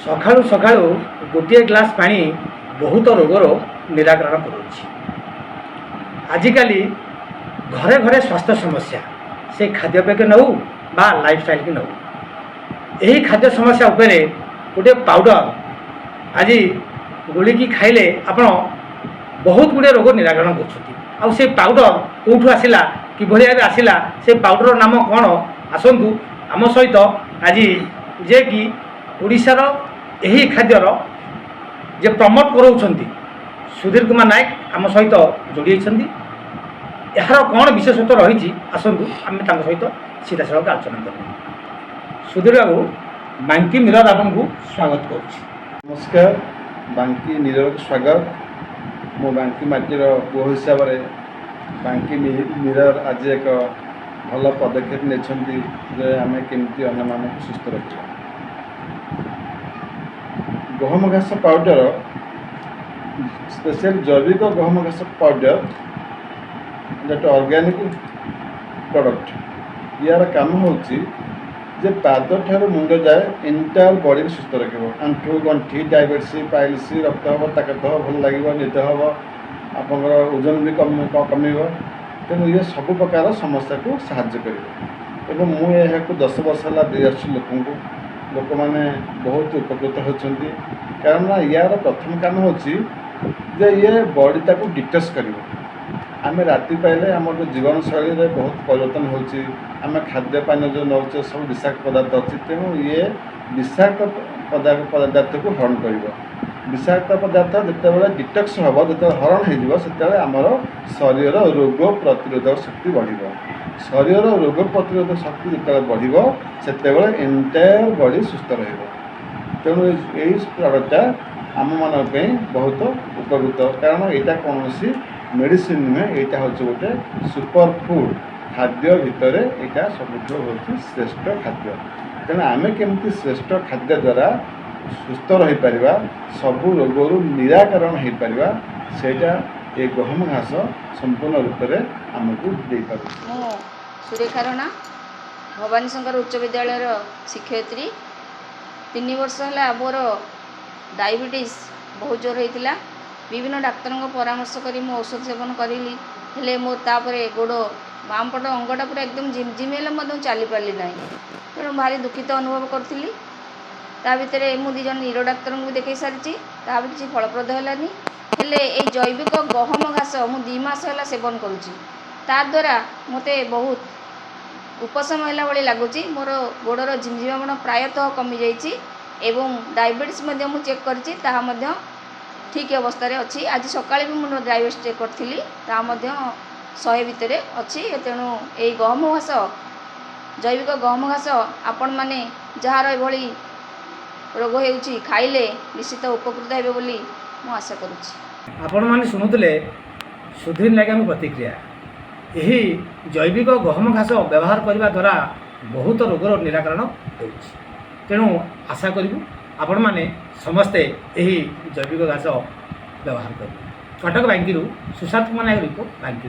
सकाळू सकाळू गोटे ग्लास पानी बहुत रोगर निराकरण करुँच। आजिकाली घरे घरे स्वास्थ्य समस्या से खाद्यपेय नौ बा लाइफस्टाइल की नौ यही खाद्य समस्या उपरे गोटे पाउडर आज गोलिकी खाइले आपण बहुत गुड़े रोग निराकरण कर से पाउडर कौटू आसला कि भाव आसला से पाउडर नाम कौन आसतु आम सहित आज जे कि ओडिशार यही खाद्यर जे प्रमोट कराउछंती सुधीर कुमार नायक आम सहित जोड़ी यार कौन विशेषत्व रही आसतु आम सहित सीधा सड़क आलोचना कर। सुधीर बाबू बांकी मिरर आपको स्वागत करुच्ची। नमस्कार, बांकी मिरर स्वागत। मो बांकी माटीर पुओ हिसाब से बांकी मिरर आज एक भल पदक्षेप नहीं आम केमती अन्न मानक सुस्थ रखा। गहम घास पाउडर स्पेशल जैविक गहम घास पाउडर गोटे ऑर्गेनिक प्रोडक्ट यार काम होची जे पाद ठार मुंड जाए एंटायर बॉडी को सुस्थ रखिब। आंठू गंठी डायबिटीज पाइल्स रक्त हम ताकत भल लगे निद हम आप ओजन भी कम तेणु ये सब प्रकार समस्या को साहाय्य कर। मुझे 10 वर्ष है दे लोक मैंने बहुत उपकृत होती कारण यार प्रथम काम होची जे ये बॉडी ताको डिटॉक्स कर। आम राति पाइले आम जो जीवन शैली में बहुत परिवर्तन होची। आम खाद्य पानी जो नौचे सब विषाक्त पदार्थ अच्छी तेणु ये विषाक्त पदार्थ को हरण कर। विषाक्त पदार्थ जिते डिटॉक्स हम जो हरण होमर शरीर रोग प्रतिरोधक शक्ति बढ़। शरीर रोग प्रतिरोधक शक्ति जिते बढ़ से एंटायर बॉडी सुस्थ रेणु यही प्रोडक्टा आम मान बहुत उपकृत कारण यहाँ कौन मेडिसिन नुहे यहाँ हूँ गोटे सुपर फूड खाद्य भितर यहाँ सब हूँ श्रेष्ठ खाद्य। तेणु आम केमती श्रेष्ठ खाद्य द्वारा सुस्थ रहीपर सबू रोगर निराकरण हो पार सेटा ये गहम घास संपूर्ण रूप से आमको दे पार। सुरेखा राणा भवानी शंकर उच्च विद्यालय शिक्षयित्री 3 वर्ष है मोर डायबिटीज बहुत जोर होता। विभिन्न डाक्तर परामर्श करी मो औषध सेवन करी हेले मोर तापर गोड़ बाम पट अंगटा पूरा एकदम झिमझिम चली पारि ना तेणु भारी दुखित अनुभव करी। ता भितर मु 2 जन नीरो डाक्तर को भी देखई सारी किसी फलप्रद है हेले ये जैविक गहम घास मु 2 मास है सेवन करुँची द्वारा मत बहुत उपशम है भाई लगुच। मोर गोड़र झिमझिमापण प्रायतः कमी जाइए डायबिटीज मु चेक करी ठीक अवस्था अच्छी। आज सकाଳେ भी मुझे डायबिटीज चेक करी 100 भितर अच्छी। तेणु ये गहम घास जैविक गहम घास आपण मैंने जार ये रोग हो खाइले निश्चित उपकृत हे बोली मु आशा करुच्ची। आपण मैंने शुणुले सुधीर नायक प्रतिक्रिया यही जैविक गहम घास व्यवहार करने द्वारा बहुत रोगर निराकरण हो। तेणु आशा करूँ आपण मैंने समस्ते यही जैविक घास व्यवहार कर। कटक बांकी सुशांत कुमार नायक रिपोर्ट बांकी।